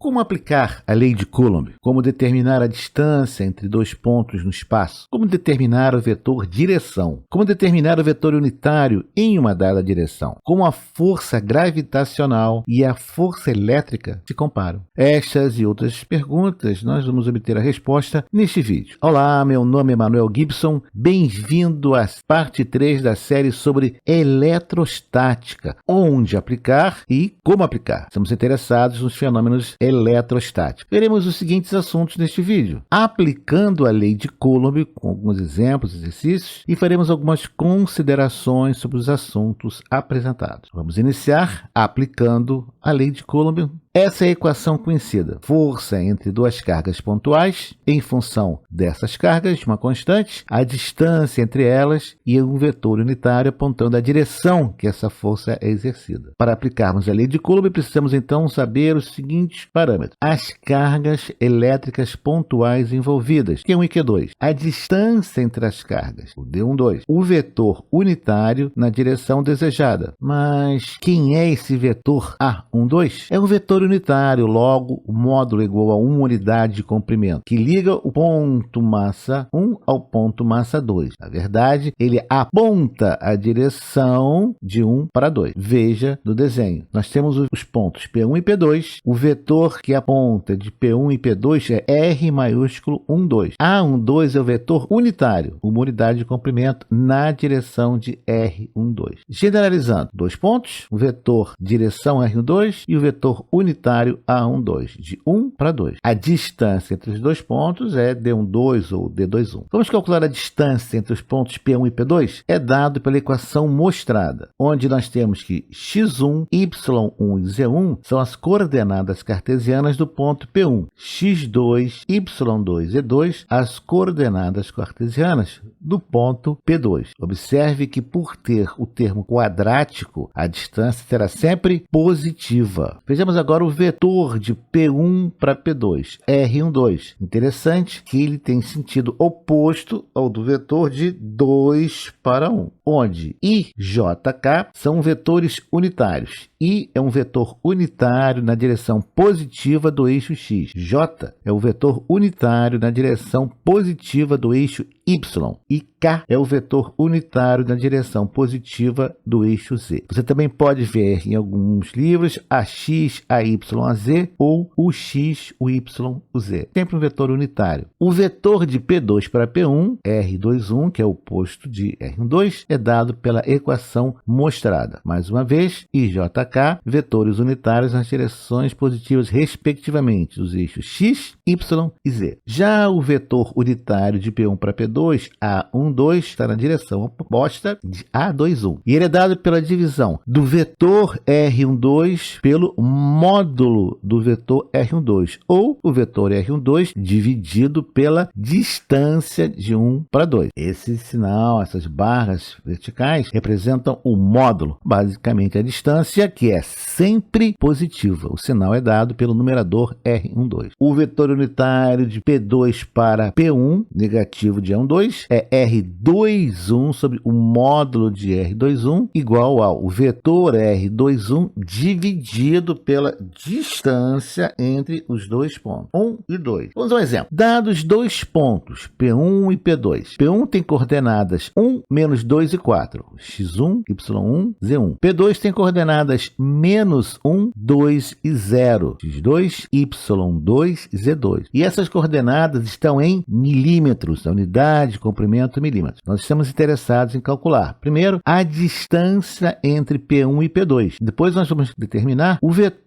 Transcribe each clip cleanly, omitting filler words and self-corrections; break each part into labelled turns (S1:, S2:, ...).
S1: Como aplicar a lei de Coulomb? Como determinar a distância entre dois pontos no espaço? Como determinar o vetor direção? Como determinar o vetor unitário em uma dada direção? Como a força gravitacional e a força elétrica se comparam? Estas e outras perguntas nós vamos obter a resposta neste vídeo. Olá, meu nome é Manuel Gibson, bem-vindo à parte 3 da série sobre eletrostática, onde aplicar e como aplicar. Estamos interessados nos fenômenos eletrostáticos. Veremos os seguintes assuntos neste vídeo: aplicando a lei de Coulomb, com alguns exemplos, exercícios, e faremos algumas considerações sobre os assuntos apresentados. Vamos iniciar aplicando a lei de Coulomb. Essa é a equação conhecida: força entre duas cargas pontuais, em função dessas cargas, uma constante, a distância entre elas e um vetor unitário apontando a direção que essa força é exercida. Para aplicarmos a lei de Coulomb, precisamos então saber os seguintes parâmetros: as cargas elétricas pontuais envolvidas, Q1 e Q2, a distância entre as cargas, o D12, o vetor unitário na direção desejada. Mas quem é esse vetor A12? É um vetor unitário, logo o módulo é igual a uma unidade de comprimento, que liga o ponto massa 1 ao ponto massa 2. Na verdade, ele aponta a direção de 1 para 2. Veja no desenho. Nós temos os pontos P1 e P2. O vetor que aponta de P1 e P2 é R maiúsculo 12. A12 é o vetor unitário, uma unidade de comprimento na direção de R12. Generalizando, dois pontos, o vetor direção R12 e o vetor unitário A12, de 1 para 2. A distância entre os dois pontos é D12 ou D21. Vamos calcular a distância entre os pontos P1 e P2? É dado pela equação mostrada, onde nós temos que x1, y1 e z1 são as coordenadas cartesianas do ponto P1, x2, y2 e z2 as coordenadas cartesianas do ponto P2. Observe que por ter o termo quadrático, a distância será sempre positiva. Vejamos agora o vetor de P1 para P2, R12. Interessante que ele tem sentido oposto ao do vetor de 2 para 1, onde I, J, K são vetores unitários. I é um vetor unitário na direção positiva do eixo X. J é o vetor unitário na direção positiva do eixo Y. E K é o vetor unitário na direção positiva do eixo Z. Você também pode ver em alguns livros AX, AY, AZ ou o X, o Y, o Z. Sempre um vetor unitário. O vetor de P2 para P1, R21, que é o oposto de R12, é dado pela equação mostrada. Mais uma vez, I, J, K, vetores unitários nas direções positivas, respectivamente, dos eixos X, Y e Z. Já o vetor unitário de P1 para P2, A12, está na direção oposta de A21. E ele é dado pela divisão do vetor R12 pelo módulo do vetor R12, ou o vetor R12 dividido pela distância de 1 para 2. Esse sinal, essas barras verticais, representam o módulo, basicamente a distância, que é sempre positiva. O sinal é dado pelo numerador R12. O vetor unitário de P2 para P1, negativo de A12, é R21 sobre o módulo de R21, igual ao vetor R21 dividido pela distância entre os dois pontos, 1 e 2. Vamos a um exemplo. Dados dois pontos, P1 e P2. P1 tem coordenadas 1, menos 2 e 4, x1, y1, z1. P2 tem coordenadas menos 1, 2 e 0, x2, y2 e z2. E essas coordenadas estão em milímetros, a unidade de comprimento milímetros. Nós estamos interessados em calcular, primeiro, a distância entre P1 e P2. Depois nós vamos determinar o vetor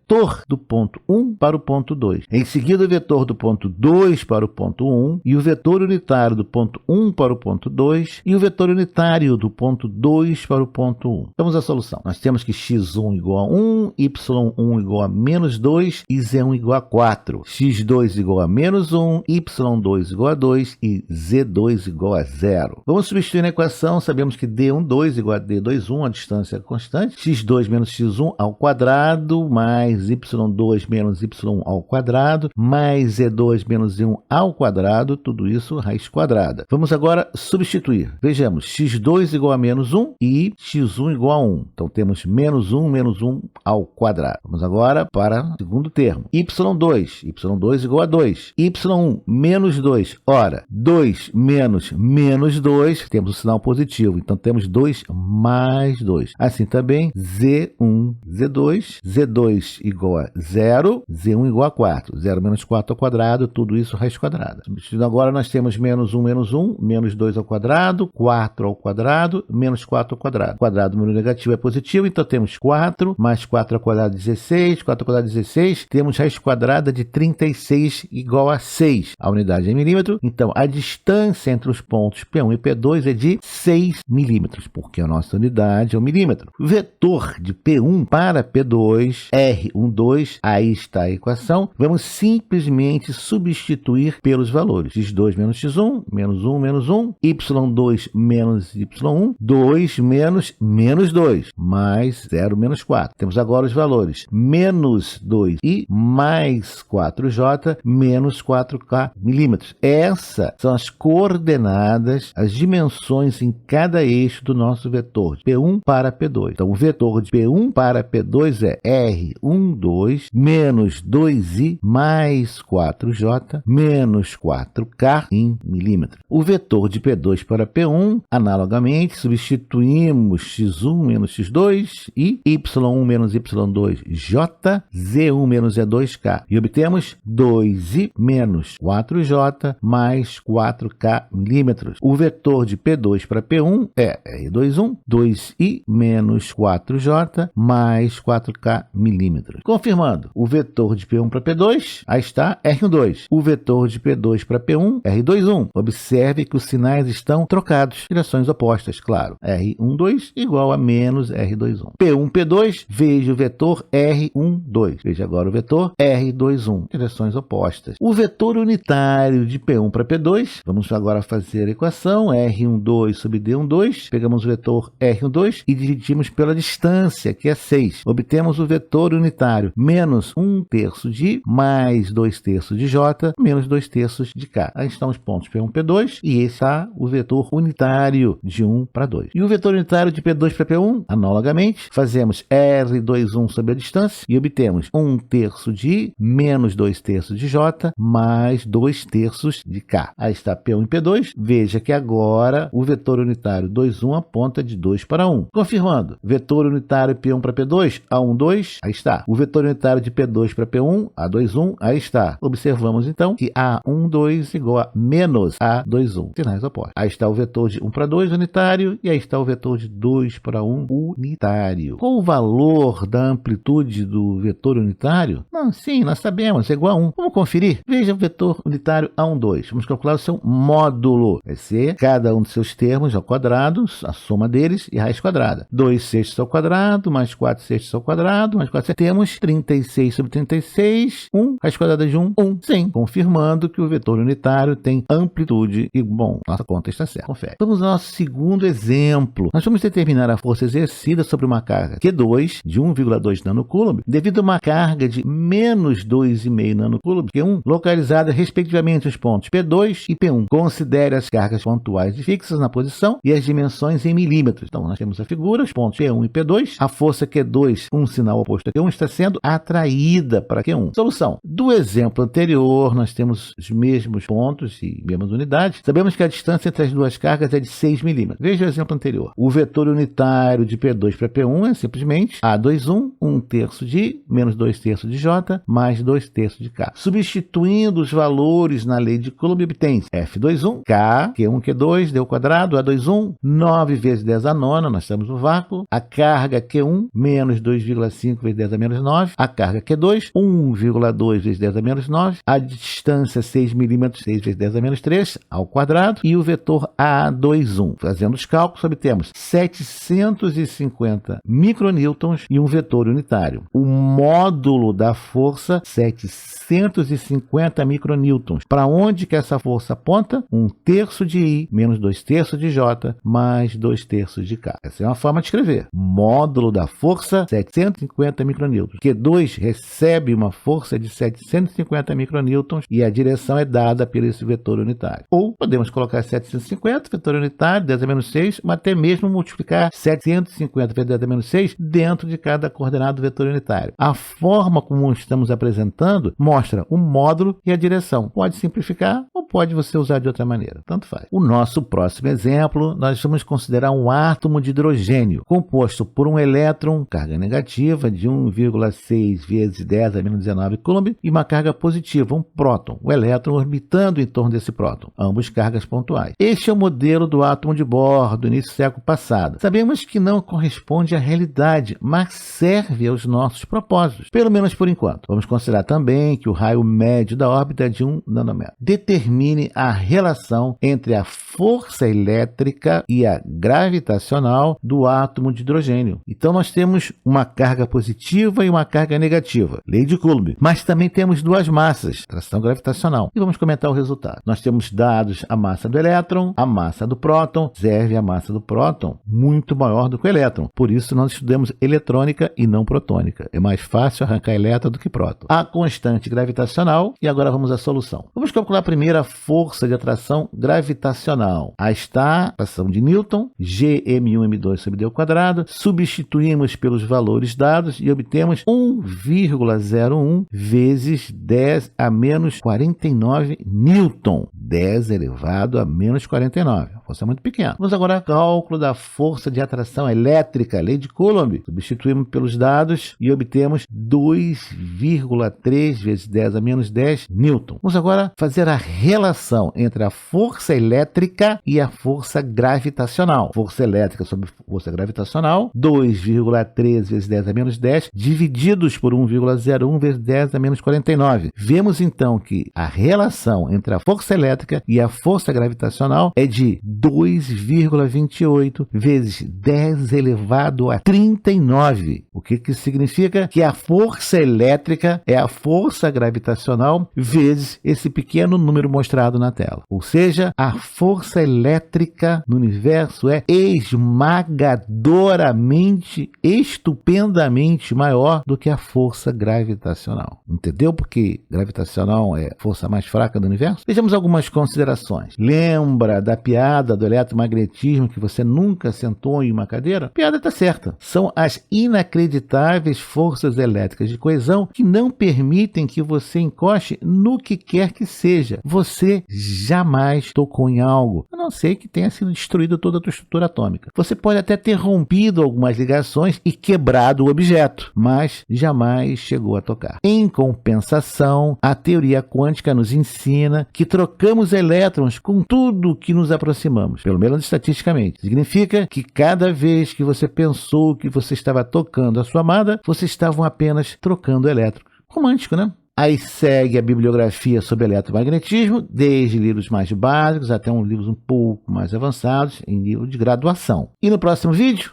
S1: do ponto 1 para o ponto 2. Em seguida, o vetor do ponto 2 para o ponto 1 e o vetor unitário do ponto 1 para o ponto 2 e o vetor unitário do ponto 2 para o ponto 1. Vamos à solução. Nós temos que x1 igual a 1, y1 igual a menos 2 e z1 igual a 4. x2 igual a menos 1, y2 igual a 2 e z2 igual a 0. Vamos substituir na equação. Sabemos que d12 igual a d21, a distância é constante. x2 menos x1 ao quadrado mais y2 menos y1 ao quadrado, mais z2 menos z1 ao quadrado, tudo isso raiz quadrada. Vamos agora substituir. Vejamos, x2 igual a menos 1 e x1 igual a 1. Então temos menos 1 menos 1 ao quadrado. Vamos agora para o segundo termo. y2. y2 igual a 2. y1 menos 2. Ora, 2 menos menos 2, temos o sinal positivo. Então, temos 2 mais 2. Assim também, z1, z2. z2 igual a 0. z1 igual a 4. 0 menos 4 ao quadrado, tudo isso raiz quadrada. Substituindo agora, nós temos menos 1, menos 2 ao quadrado, 4 ao quadrado, menos 4 ao quadrado. Quadrado número negativo é positivo, então temos 4, mais 4 ao quadrado, 16. 4 ao quadrado, 16. Temos raiz quadrada de 36 igual a 6. A unidade é milímetro, então a distância entre os pontos P1 e P2 é de 6 milímetros, porque a nossa unidade é o milímetro. O vetor de P1 para P2, R12, aí está a equação. Vamos simplesmente substituir pelos valores. x2 menos x1, menos 1, menos 1, y2 menos y1, 2 menos menos 2, mais 0 menos 4. Temos agora os valores menos 2i mais 4j menos 4k milímetros. Essas são as coordenadas, as dimensões em cada eixo do nosso vetor de P1 para P2. Então, o vetor de P1 para P2 é R12 menos 2i mais 4j menos 4k em milímetros. O vetor de P2 para P1, analogamente, substituímos x1 menos x2 e y1 menos y2j, z1 menos z2k. E obtemos 2i menos 4j mais 4k milímetros. O vetor de P2 para P1 é R21, 2i menos 4j mais 4k milímetros. Confirmando, o vetor de P1 para P2, aí está R12. O vetor de P2 para P1, R21. Observe que os sinais estão trocados, direções opostas, claro. R12 igual a menos R21. P1, P2, veja o vetor R12. Veja agora o vetor R21, direções opostas. O vetor unitário de P1 para P2, vamos agora fazer a equação, R12 sobre D12, pegamos o vetor R12 e dividimos pela distância, que é 6. Obtemos o vetor unitário, menos 1/3 de, mais 2/3 de J, menos 2/3 de K. Aí estão os pontos P1, P2, e esse está o vetor unitário de 1 para 2. E o vetor unitário de P2 para P1, analogamente, fazemos R21 sobre a distância e obtemos 1/3 de, menos 2/3 de J, mais 2/3 de K. Aí está P1 e P2. Veja que agora o vetor unitário 2,1 aponta de 2 para 1. Confirmando, vetor unitário P1 para P2, A12, aí está. O vetor unitário de P2 para P1, A21, aí está. Observamos então que A12 igual a menos A21. Sinais opostos. Aí está o vetor de 1 para 2 unitário e aí está o vetor de 2 para 1 unitário. Qual o valor da amplitude do vetor unitário? Sim, nós sabemos, é igual a 1. Vamos conferir? Veja o vetor unitário A12. Vamos calcular o seu módulo. Vai ser cada um dos seus termos ao quadrado, a soma deles e raiz quadrada. 2/6 ao quadrado, mais 4/6 ao quadrado, mais 4/6. Temos 36 sobre 36, 1, raiz quadrada de 1, 1. Sim, confirmando que o vetor unitário tem amplitude e, bom, nossa conta está certa. Confere. Vamos ao nosso segundo exemplo. Nós vamos determinar a força exercida sobre uma carga Q2 de 1,2 nanocúlomb devido a uma carga de menos 2,5 nanocúlomb Q1 localizada respectivamente nos pontos P2 e P1. Considere as cargas pontuais e fixas na posição e as dimensões em milímetros. Então, nós temos a figura, os pontos P1 e P2. A força Q2, um sinal oposto a Q1, está sendo atraída para Q1. Solução. Do exemplo anterior, nós temos os mesmos pontos e mesmas unidades. Sabemos que a distância entre as duas cargas é de 6 milímetros. Veja o exemplo anterior. O vetor unitário de P2 para P1 é simplesmente A21, 1/3 de, menos 2/3 de J, mais 2/3 de K. Substituindo os valores na lei de Coulomb, obtém-se F21, K, Q1, Q2, deu quadrado, A21, 9 vezes 10 a nona, nós estamos no vácuo. A carga Q1, menos 2,5 vezes 10 a menos 9. A carga Q2, 1,2 vezes 10 a menos 9. A distância 6 milímetros, 6 vezes 10 a menos 3, ao quadrado. E o vetor A21. Fazendo os cálculos, obtemos 750 micronewtons e um vetor unitário. O módulo da força, 750 micronewtons. Para onde que essa força aponta? 1/3 de I menos 2/3 de J mais 2/3 de K. Essa é uma forma de escrever. Módulo da força, 750 micronewtons. Q2 recebe uma força de 750 micronewtons e a direção é dada por esse vetor unitário. Ou podemos colocar 750, vetor unitário, 10 a menos 6, mas até mesmo multiplicar 750 vezes 10 a menos 6 dentro dentro de cada coordenado vetor unitário. A forma como estamos apresentando mostra o módulo e a direção. Pode simplificar ou pode você usar de outra maneira, tanto faz. O nosso próximo exemplo, nós vamos considerar um átomo de hidrogênio composto por um elétron, carga negativa de 1,6 vezes 10 a menos 19 coulomb, e uma carga positiva, um próton, o elétron orbitando em torno desse próton, ambos cargas pontuais. Este é o modelo do átomo de Bohr do início do século passado. Sabemos que não corresponde à realidade, mas serve aos nossos propósitos, pelo menos por enquanto. Vamos considerar também que o raio médio da órbita é de 1 nanômetro. Determine a relação entre a força elétrica e a gravitacional do átomo de hidrogênio. Então nós temos uma carga positiva e uma carga negativa, lei de Coulomb, mas também temos duas massas, atração gravitacional, e vamos comentar o resultado. Nós temos dados a massa do elétron, a massa do próton. Observe a massa do próton muito maior do que o elétron, por isso nós estudamos eletrônica e não protônica. É mais fácil arrancar elétron do que próton. A constante gravitacional, e agora vamos à solução. Vamos calcular primeiro a força de atração gravitacional. Aí está a atração de Newton, Gm1m2 sobre d ao quadrado, substituímos pelos valores dados e obtemos 1,01 vezes 10 a menos 49 Newton. 10 elevado a menos 49. A força é muito pequena. Vamos agora ao cálculo da força de atração elétrica, lei de Coulomb. Substituímos pelos dados e obtemos 2,3 vezes 10 a menos 10 Newton. Vamos agora fazer a relação entre a força elétrica e a força gravitacional. Força elétrica sobre força gravitacional, 2,3 vezes 10 a menos 10, divididos por 1,01 vezes 10 a menos 49. Vemos então que a relação entre a força elétrica e a força gravitacional é de 2,28 vezes 10 elevado a 39. O que significa? Que a força elétrica é a força gravitacional vezes esse pequeno número mostrado na tela. Ou seja, a força elétrica no universo é esmagadoramente, estupendamente maior do que a força gravitacional. Entendeu? Porque gravitacional é a força mais fraca do universo? Vejamos algumas considerações. Lembra da piada do eletromagnetismo que você nunca sentou em uma cadeira? A piada está certa. São as inacreditáveis forças elétricas de coesão que não permitem que você encoste no que quer que seja. Você jamais tocou em algo, a não ser que tenha sido destruída toda a tua estrutura atômica. Você pode até ter rompido algumas ligações e quebrado o objeto, mas jamais chegou a tocar. Em compensação, a teoria quântica nos ensina que trocamos elétrons com tudo que nos aproximamos, pelo menos estatisticamente. Significa que cada vez que você pensou que você estava tocando a sua amada, vocês estavam apenas trocando elétrons. Romântico, né? Aí segue a bibliografia sobre eletromagnetismo, desde livros mais básicos até livros um pouco mais avançados em nível de graduação. E no próximo vídeo,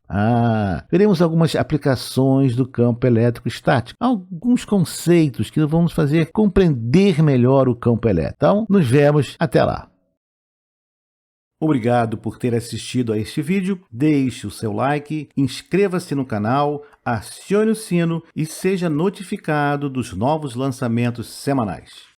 S1: veremos algumas aplicações do campo elétrico estático, alguns conceitos que vamos fazer compreender melhor o campo elétrico. Então, nos vemos até lá. Obrigado por ter assistido a este vídeo, deixe o seu like, inscreva-se no canal, acione o sino e seja notificado dos novos lançamentos semanais.